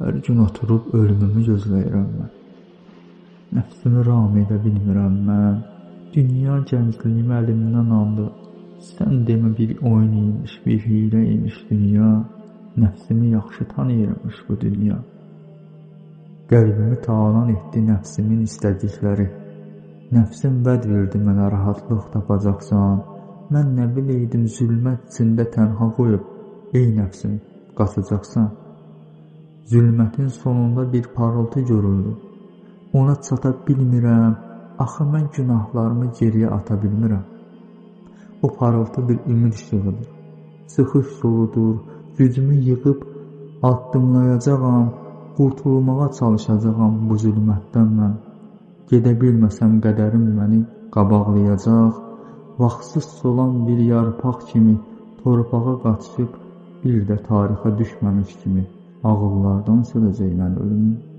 Hər gün oturub ölümümü gözləyirəm mən. Nəfsimi ram edə bilmirəm mən. Dünya gəncliyimi əlimdən aldı. Sən demə bir oyun imiş, bir hiylə imiş dünya. Nəfsimi yaxşı tanıyırmış bu dünya. Qəlbimi talan etdi nəfsimin istədikləri. Nəfsim vəd verdi mənə rahatlıq tapacaqsan. Mən nə biləydim zülmət içində tənha qoyub, ey nəfsim, qaçacaqsan. Zülmətin sonunda bir parıltı görüldü. Ona çata bilmirəm, axı mən günahlarımı geriyə ata bilmirəm. O parıltı bir ümid işığıdır, çıxış yoludur, gücümü yığıb addımlayacağam, qurtulmağa çalışacağam bu zülmətdən mən. Gedə bilməsəm qədərim məni qabaqlayacaq, vaxtsız solan bir yarpaq kimi torpağa qaçıb bir də tarixə düşməmiş kimi ağıllardan siləcək mən ölümü.